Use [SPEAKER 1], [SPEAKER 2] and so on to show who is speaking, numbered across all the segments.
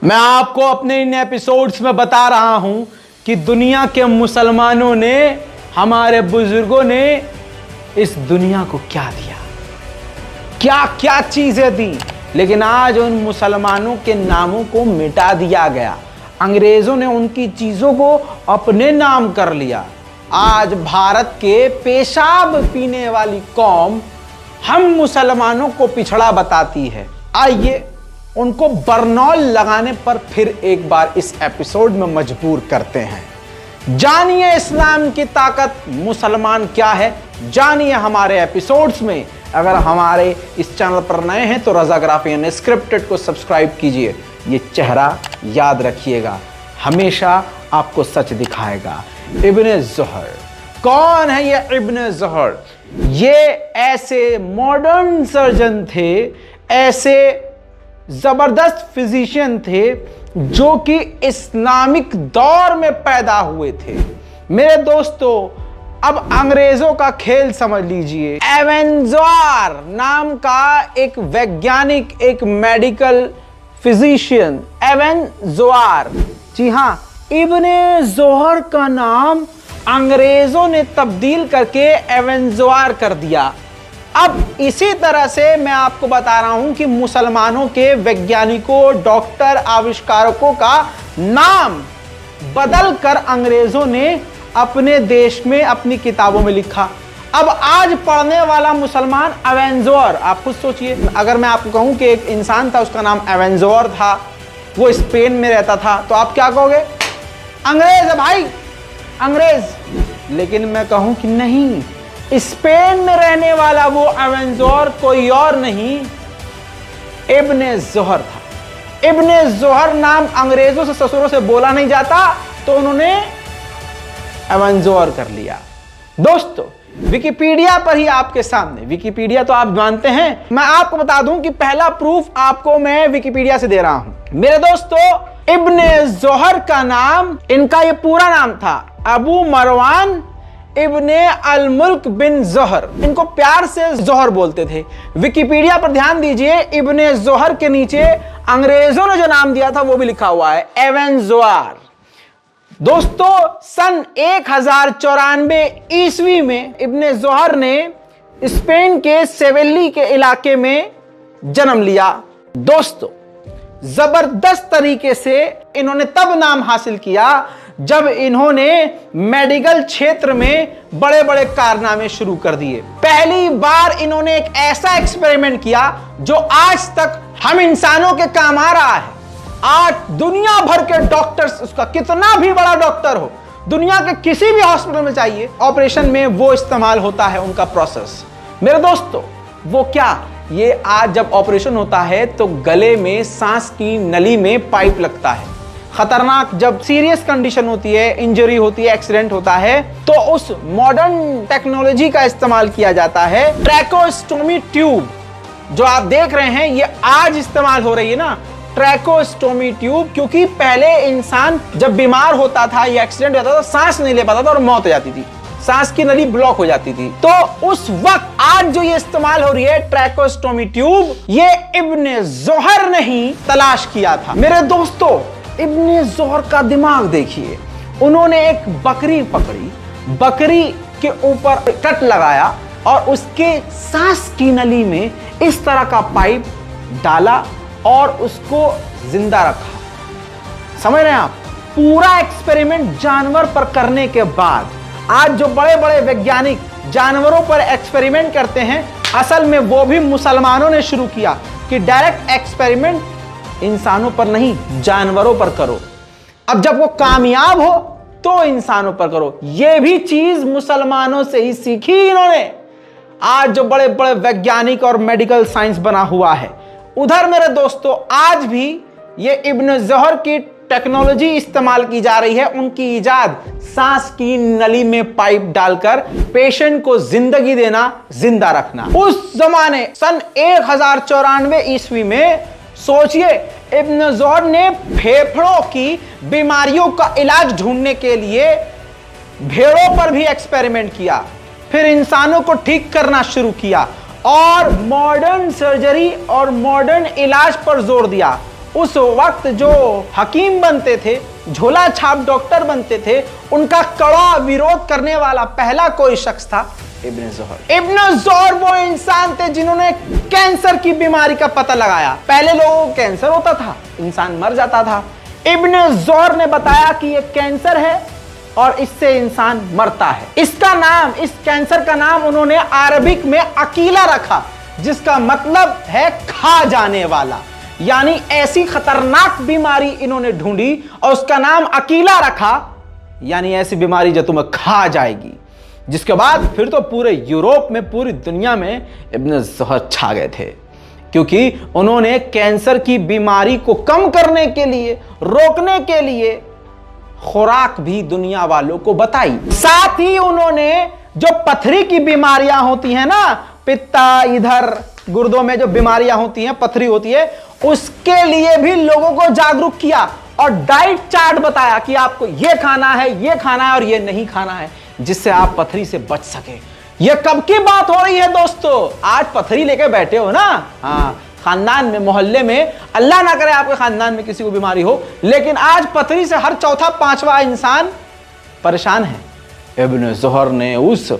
[SPEAKER 1] मैं आपको अपने इन एपिसोड्स में बता रहा हूं कि दुनिया के मुसलमानों ने, हमारे बुजुर्गों ने इस दुनिया को क्या दिया, क्या क्या चीजें दी, लेकिन आज उन मुसलमानों के नामों को मिटा दिया गया। अंग्रेजों ने उनकी चीजों को अपने नाम कर लिया। आज भारत के पेशाब पीने वाली कौम हम मुसलमानों को पिछड़ा बताती है। आइए उनको बरनौल लगाने पर फिर एक बार इस एपिसोड में मजबूर करते हैं। जानिए इस्लाम की ताकत, मुसलमान क्या है, जानिए हमारे एपिसोड्स में। अगर हमारे इस चैनल पर नए हैं तो रज़ाग्राफी अनस्क्रिप्टेड को सब्सक्राइब कीजिए। ये चेहरा याद रखिएगा, हमेशा आपको सच दिखाएगा। इब्ने ज़ोहर कौन है? ये इब्ने ज़ोहर ये ऐसे मॉडर्न सर्जन थे, ऐसे जबरदस्त फिजिशियन थे जो कि इस्लामिक दौर में पैदा हुए थे। मेरे दोस्तों, अब अंग्रेजों का खेल समझ लीजिए। एवेंजर नाम का एक वैज्ञानिक, एक मेडिकल फिजिशियन, एवेंजर, जी हां, इब्ने ज़ोहर का नाम अंग्रेजों ने तब्दील करके एवेंजर कर दिया। अब इसी तरह से मैं आपको बता रहा हूं कि मुसलमानों के वैज्ञानिकों, डॉक्टर, आविष्कारकों का नाम बदल कर अंग्रेजों ने अपने देश में अपनी किताबों में लिखा। अब आज पढ़ने वाला मुसलमान एवेंजर, आप खुद सोचिए, अगर मैं आपको कहूं कि एक इंसान था, उसका नाम एवेंजर था, वो स्पेन में रहता था, तो आप क्या कहोगे? अंग्रेज है भाई, अंग्रेज। लेकिन मैं कहूं कि नहीं, स्पेन में रहने वाला वो एवेंजर कोई और नहीं, इब्ने ज़ोहर था। इब्ने ज़ोहर नाम अंग्रेजों से, ससुरों से बोला नहीं जाता, तो उन्होंने एवेंजर कर लिया। दोस्तों, विकिपीडिया पर ही आपके सामने, विकिपीडिया तो आप जानते हैं, मैं आपको बता दूं कि पहला प्रूफ आपको मैं विकिपीडिया से दे रहा हूं। मेरे दोस्तों, इब्ने ज़ोहर का नाम, इनका ये पूरा नाम था अबू मरवान इब्ने अल मुल्क बिन ज़ोहर। इनको प्यार से ज़ोहर बोलते थे। विकिपीडिया पर ध्यान दीजिए, इब्ने ज़ोहर के नीचे अंग्रेजों ने जो नाम दिया था वो भी लिखा हुआ है, एवेंजर। दोस्तों, सन 1094 ईस्वी में इब्ने ज़ोहर ने स्पेन के सेविल्ली के इलाके में जन्म लिया। दोस्तों, जबरदस्त तरीके से इन्होंने तब नाम हासिल किया जब इन्होंने मेडिकल क्षेत्र में बड़े बड़े कारनामे शुरू कर दिए। पहली बार इन्होंने एक ऐसा एक्सपेरिमेंट किया जो आज तक हम इंसानों के काम आ रहा है। आज दुनिया भर के डॉक्टर्स, उसका कितना भी बड़ा डॉक्टर हो, दुनिया के किसी भी हॉस्पिटल में चाहिए, ऑपरेशन में वो इस्तेमाल होता है उनका प्रोसेस। मेरे दोस्तों, वो क्या, ये आज जब ऑपरेशन होता है तो गले में, सांस की नली में पाइप लगता है। खतरनाक, जब सीरियस कंडीशन होती है, इंजरी होती है, एक्सीडेंट होता है, तो उस मॉडर्न टेक्नोलॉजी का इस्तेमाल किया जाता है। ट्रैकोस्टोमी ट्यूब जो आप देख रहे हैं, ये आज इस्तेमाल हो रही है ना, ट्रैकोस्टोमी ट्यूब, क्योंकि पहले इंसान जब बीमार होता था या एक्सीडेंट होता था, सांस नहीं ले पाता था और मौत हो जाती थी, सांस की नली ब्लॉक हो जाती थी। तो उस वक्त आज जो ये इस्तेमाल हो रही है ट्रैकोस्टोमी ट्यूब, ये इब्ने ज़ोहर ने ही तलाश किया था। मेरे दोस्तों, इब्ने ज़ोहर का दिमाग देखिए। उन्होंने एक बकरी पकड़ी, बकरी के ऊपर कट लगाया और उसके सांस की नली में इस तरह का पाइप डाला और उसको जिंदा रखा। समझ रहे हैं आप? पूरा एक्सपेरिमेंट जानवर पर करने के बाद आज जो बड़े बड़े वैज्ञानिक जानवरों पर एक्सपेरिमेंट करते हैं, असल में वो भी मुसलमानों ने शुरू किया कि डायरेक्ट एक्सपेरिमेंट इंसानों पर नहीं, जानवरों पर करो। अब जब वो कामयाब हो तो इंसानों पर करो। ये भी चीज मुसलमानों से ही सीखी इन्होंने। आज जो बड़े बड़े वैज्ञानिक और मेडिकल साइंस बना हुआ है, उधर मेरे दोस्तों आज भी ये इब्ने ज़ोहर की टेक्नोलॉजी इस्तेमाल की जा रही है। उनकी इजाद, सांस की नली में पाइप डालकर पेशेंट को जिंदगी देना, जिंदा रखना। उस जमाने सन 1094 ईस्वी में सोचिए, इब्ने ज़ोहर ने फेफड़ों की बीमारियों का इलाज ढूंढने के लिए भेड़ों पर भी एक्सपेरिमेंट किया, फिर इंसानों को ठीक करना शुरू किया और मॉडर्न सर्जरी और मॉडर्न इलाज पर जोर दिया। उस वक्त जो हकीम बनते थे, झोला छाप डॉक्टर बनते थे, उनका कड़ा विरोध करने वाला पहला कोई शख्स था इब्न ज़ोहर। इब्न ज़ोहर वो इंसान थे जिन्होंने कैंसर की बीमारी का पता लगाया। पहले लोगों को कैंसर होता था, इंसान मर जाता था। इब्न ज़ोहर ने बताया कि ये कैंसर है और इससे इंसान मरता है। इसका नाम, इस कैंसर का नाम उन्होंने अरबिक में अकीला रखा, जिसका मतलब है खा जाने वाला। यानी ऐसी खतरनाक बीमारी इन्होंने ढूंढी और उसका नाम अकीला रखा, यानी ऐसी बीमारी जो तुम्हें खा जाएगी। जिसके बाद फिर तो पूरे यूरोप में, पूरी दुनिया में इब्न ज़ोहर छा गए थे, क्योंकि उन्होंने कैंसर की बीमारी को कम करने के लिए, रोकने के लिए खुराक भी दुनिया वालों को बताई। साथ ही उन्होंने जो पथरी की बीमारियां होती हैं ना, पित्ता, इधर गुर्दों में जो बीमारियां होती हैं, पथरी होती है, उसके लिए भी लोगों को जागरूक किया और डाइट चार्ट बताया कि आपको ये खाना है, ये खाना है और ये नहीं खाना है, जिससे आप पथरी से बच सके। ये कब की बात हो रही है दोस्तों? आज पथरी लेके बैठे हो ना, हाँ, खानदान में, मोहल्ले में, अल्लाह ना करे आपके खानदान में किसी को बीमारी हो, लेकिन आज पथरी से हर चौथा पांचवा इंसान परेशान है। इब्न ज़ोहर ने उस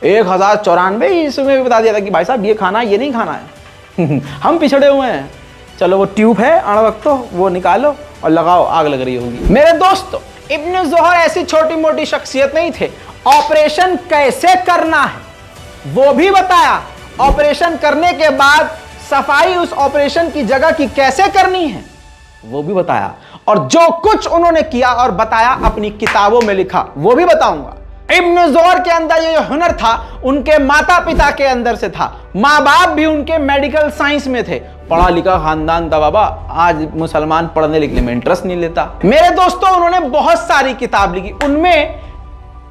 [SPEAKER 1] 1094 इसमें भी बता दिया था कि भाई साहब ये खाना, ये नहीं खाना है। हम पिछड़े हुए हैं, चलो वो ट्यूब है अणवक्तो, वो निकालो और लगाओ, आग लग रही होगी। मेरे दोस्तों, इब्न ज़ोहर ऐसी छोटी मोटी शख्सियत नहीं थे। ऑपरेशन कैसे करना है वो भी बताया। ऑपरेशन करने के बाद सफाई उस ऑपरेशन की जगह की कैसे करनी है वो भी बताया। और जो कुछ उन्होंने किया और बताया अपनी किताबों में लिखा, वो भी बताऊंगा। इब्न ज़ोहर के अंदर ये हुनर था, उनके माता पिता के अंदर से था। माँ बाप भी उनके मेडिकल साइंस में थे, पढ़ा लिखा खानदान था बाबा। आज मुसलमान पढ़ने लिखने में इंटरेस्ट नहीं लेता। मेरे दोस्तों, उन्होंने बहुत सारी किताब लिखी, उनमें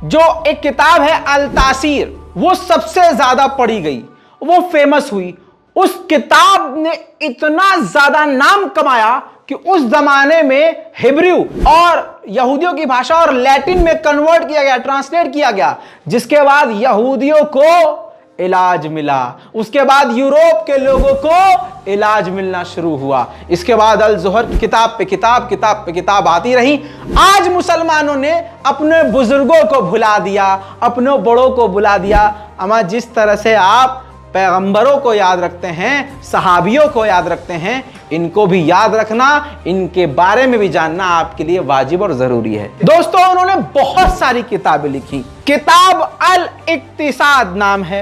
[SPEAKER 1] जो एक किताब है अल तासीर, वो सबसे ज्यादा पढ़ी गई, वो फेमस हुई। उस किताब ने इतना ज्यादा नाम कमाया कि उस जमाने में हिब्रू और यहूदियों की भाषा और लैटिन में कन्वर्ट किया गया, ट्रांसलेट किया गया, जिसके बाद यहूदियों को इलाज मिला। उसके बाद यूरोप के लोगों को इलाज मिलना शुरू हुआ। इसके बाद अल ज़ोहर की किताब पे किताब, किताब पे किताब आती रही। आज मुसलमानों ने अपने बुजुर्गों को भुला दिया, अपने बड़ों को भुला दिया। अमा जिस तरह से आप पैगंबरों को याद रखते हैं, सहाबियों को याद रखते हैं, इनको भी याद रखना, इनके बारे में भी जानना आपके लिए वाजिब और जरूरी है। दोस्तों, उन्होंने बहुत सारी किताबें लिखी। किताब अल इक्तिसाद नाम है,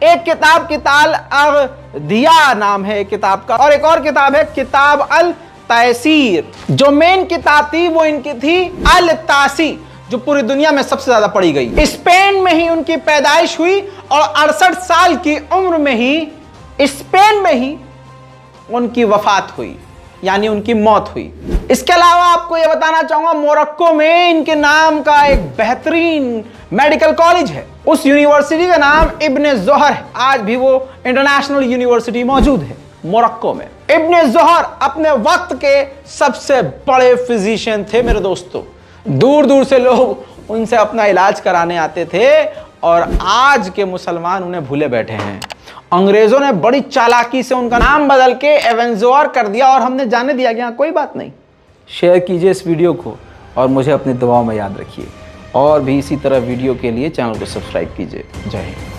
[SPEAKER 1] एक किताब किताब अगदिया नाम है एक किताब का, और एक और किताब है किताब अल तैसीर। जो मेन किताब थी वो इनकी थी अल तासी, जो पूरी दुनिया में सबसे ज्यादा पढ़ी गई। स्पेन में ही उनकी पैदाइश हुई और 68 साल की उम्र में ही स्पेन में ही उनकी वफात हुई, यानी उनकी मौत हुई। इसके अलावा आपको यह बताना चाहूंगा, मोरक्को में इनके नाम का एक बेहतरीन मेडिकल कॉलेज है। उस यूनिवर्सिटी का नाम इब्न ज़ोहर है। आज भी वो इंटरनेशनल यूनिवर्सिटी मौजूद है मोरक्को में। इब्न ज़ोहर अपने वक्त के सबसे बड़े फिजिशियन थे मेरे दोस्तों। दूर दूर से लोग उनसे अपना इलाज कराने आते थे और आज के मुसलमान उन्हें भूले बैठे हैं। अंग्रेजों ने बड़ी चालाकी से उनका नाम बदल के इब्न ज़ोहर कर दिया और हमने जाने दिया कि हाँ कोई बात नहीं। शेयर कीजिए इस वीडियो को और मुझे अपनी दुआओं में याद रखिए, और भी इसी तरह वीडियो के लिए चैनल को सब्सक्राइब कीजिए। जय हिंद।